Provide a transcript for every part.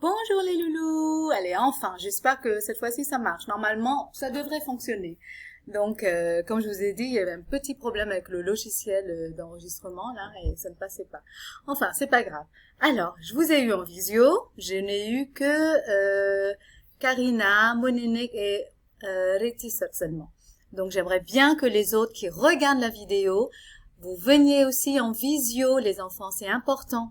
Bonjour les loulous! Allez, enfin, j'espère que cette fois-ci ça marche. Normalement, ça devrait fonctionner. Donc, comme je vous ai dit, il y avait un petit problème avec le logiciel d'enregistrement là et ça ne passait pas. Enfin, c'est pas grave. Alors, je vous ai eu en visio. Je n'ai eu que Karina, Monique et Rétissot seulement. Donc, j'aimerais bien que les autres qui regardent la vidéo, vous veniez aussi en visio, les enfants, c'est important.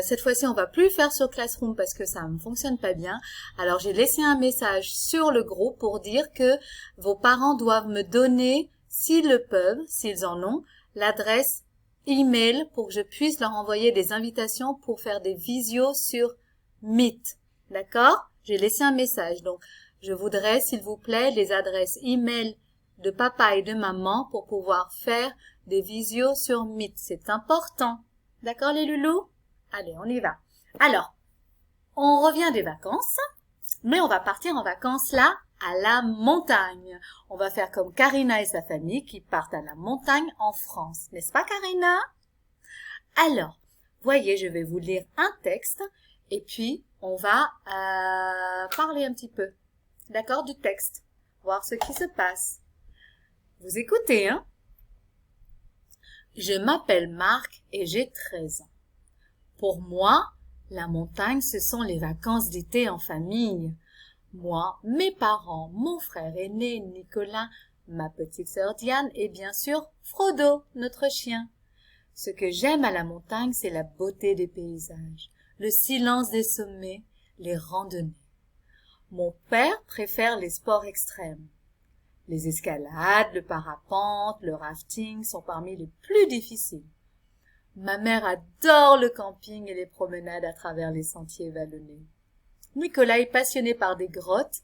Cette fois-ci, on va plus faire sur Classroom parce que ça ne fonctionne pas bien. Alors, j'ai laissé un message sur le groupe pour dire que vos parents doivent me donner, s'ils le peuvent, s'ils en ont, l'adresse email pour que je puisse leur envoyer des invitations pour faire des visios sur Meet. D'accord? J'ai laissé un message. Donc, je voudrais, s'il vous plaît, les adresses email de papa et de maman pour pouvoir faire des visios sur Meet. C'est important. D'accord, les loulous? Allez, on y va. Alors, on revient des vacances, mais on va partir en vacances là, à la montagne. On va faire comme Karina et sa famille qui partent à la montagne en France. N'est-ce pas, Karina? Alors, voyez, je vais vous lire un texte et puis on va parler un petit peu, d'accord, du texte, voir ce qui se passe. Vous écoutez, hein? Je m'appelle Marc et j'ai 13 ans. Pour moi, la montagne, ce sont les vacances d'été en famille. Moi, mes parents, mon frère aîné, Nicolas, ma petite sœur Diane et bien sûr Frodo, notre chien. Ce que j'aime à la montagne, c'est la beauté des paysages, le silence des sommets, les randonnées. Mon père préfère les sports extrêmes. Les escalades, le parapente, le rafting sont parmi les plus difficiles. Ma mère adore le camping et les promenades à travers les sentiers vallonnés. Nicolas est passionné par des grottes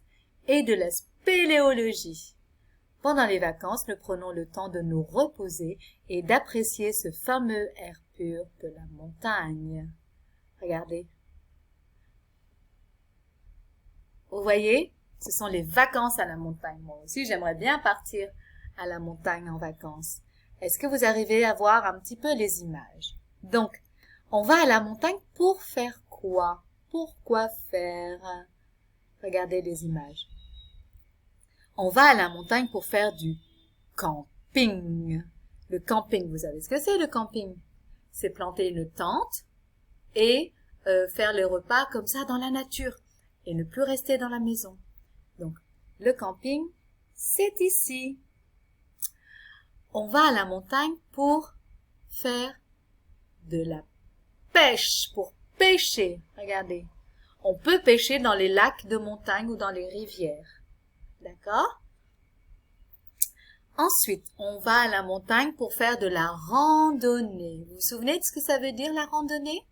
et de la spéléologie. Pendant les vacances, nous prenons le temps de nous reposer et d'apprécier ce fameux air pur de la montagne. Regardez. Vous voyez, ce sont les vacances à la montagne. Moi aussi, j'aimerais bien partir à la montagne en vacances. Est-ce que vous arrivez à voir un petit peu les images? Donc, on va à la montagne pour faire quoi? Pourquoi faire? Regardez les images. On va à la montagne pour faire du camping. Le camping, vous savez ce que c'est le camping? C'est planter une tente et faire les repas comme ça dans la nature et ne plus rester dans la maison. Donc, le camping, c'est ici. On va à la montagne pour faire de la pêche, pour pêcher. Regardez. On peut pêcher dans les lacs de montagne ou dans les rivières. D'accord? Ensuite, on va à la montagne pour faire de la randonnée. Vous vous souvenez de ce que ça veut dire la randonnée?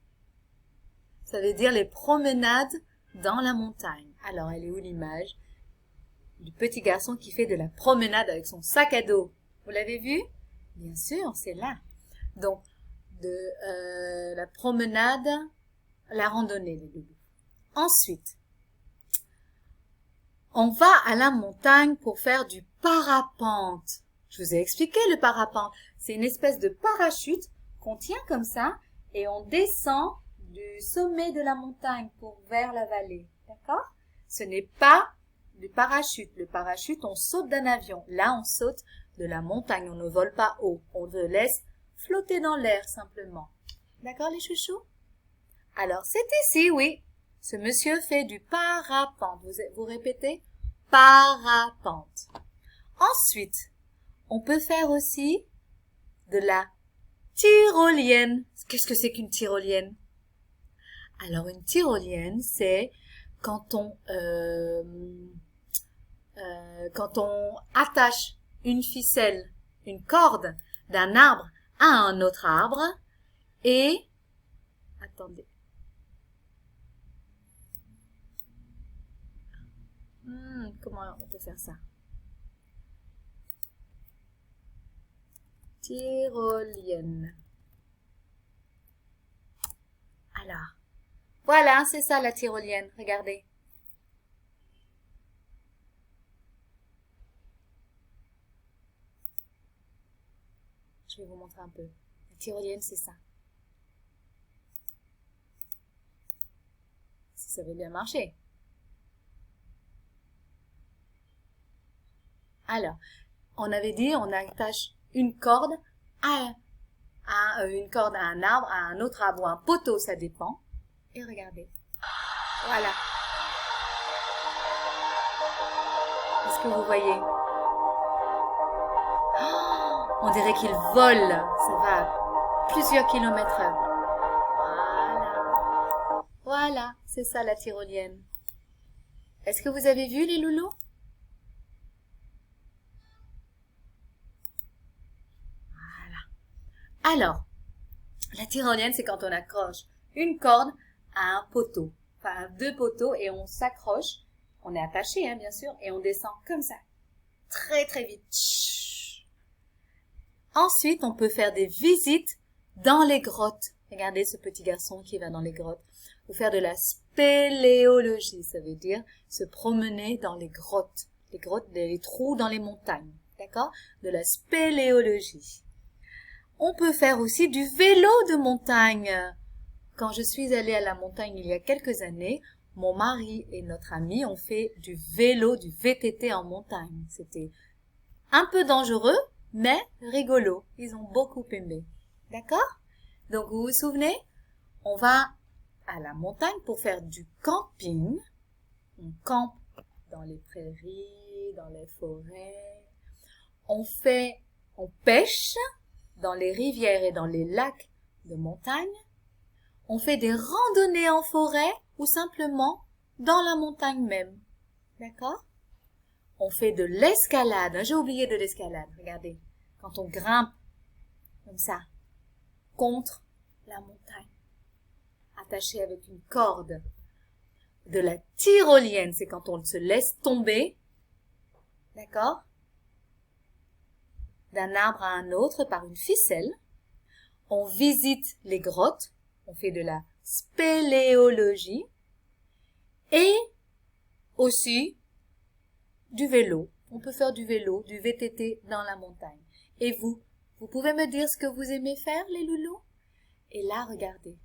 Ça veut dire les promenades dans la montagne. Alors, elle est où l'image du petit garçon qui fait de la promenade avec son sac à dos? Vous l'avez vu? Bien sûr, c'est là. Donc, de la promenade, la randonnée, les loulous. Ensuite, on va à la montagne pour faire du parapente. Je vous ai expliqué le parapente. C'est une espèce de parachute qu'on tient comme ça et on descend du sommet de la montagne pour vers la vallée. D'accord? Ce n'est pas du parachute. Le parachute, on saute d'un avion. Là, on saute de la montagne. On ne vole pas haut. On le laisse flotter dans l'air simplement. D'accord, les chouchous? Alors, c'est ici, oui. Ce monsieur fait du parapente. Vous répétez? Parapente. Ensuite, on peut faire aussi de la tyrolienne. Qu'est-ce que c'est qu'une tyrolienne? Alors, une tyrolienne, c'est quand on attache une ficelle, une corde d'un arbre à un autre arbre et, attendez, comment on peut faire ça? Tyrolienne. Alors, voilà, c'est ça la tyrolienne, regardez. Je vais vous montrer un peu. La tyrolienne, c'est ça. C'est ça veut bien marcher. Alors, on avait dit, on attache une corde à un arbre, à un autre arbre ou un poteau, ça dépend. Et regardez. Voilà. Est-ce que vous voyez? Oh, on dirait qu'il vole. Ça va à plusieurs kilomètres heure. Voilà. Voilà, c'est ça la tyrolienne. Est-ce que vous avez vu les loulous? Alors, la tyrolienne, c'est quand on accroche une corde à un poteau, enfin à deux poteaux, et on s'accroche, on est attaché, hein, bien sûr, et on descend comme ça, très très vite. Chut. Ensuite, on peut faire des visites dans les grottes. Regardez ce petit garçon qui va dans les grottes. Ou faire de la spéléologie, ça veut dire se promener dans les grottes, les trous dans les montagnes, d'accord? De la spéléologie. On peut faire aussi du vélo de montagne. Quand je suis allée à la montagne il y a quelques années, mon mari et notre ami ont fait du vélo, du VTT en montagne. C'était un peu dangereux, mais rigolo. Ils ont beaucoup aimé. D'accord? Donc, vous vous souvenez? On va à la montagne pour faire du camping. On campe dans les prairies, dans les forêts. On pêche dans les rivières et dans les lacs de montagne. On fait des randonnées en forêt ou simplement dans la montagne même. D'accord? On fait de l'escalade. J'ai oublié de l'escalade. Regardez. Quand on grimpe comme ça contre la montagne, attaché avec une corde. De la tyrolienne, c'est quand on se laisse tomber. D'accord? D'un arbre à un autre par une ficelle. On visite les grottes, on fait de la spéléologie et aussi du vélo. On peut faire du vélo, du VTT dans la montagne. Et vous pouvez me dire ce que vous aimez faire, les loulous? Et là, regardez,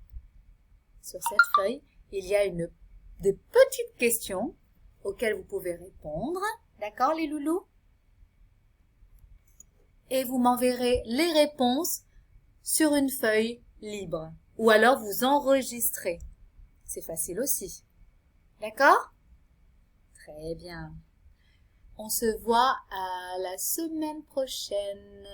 sur cette feuille, il y a de petites questions auxquelles vous pouvez répondre. D'accord, les loulous? Et vous m'enverrez les réponses sur une feuille libre. Ou alors vous enregistrez. C'est facile aussi. D'accord? Très bien. On se voit à la semaine prochaine.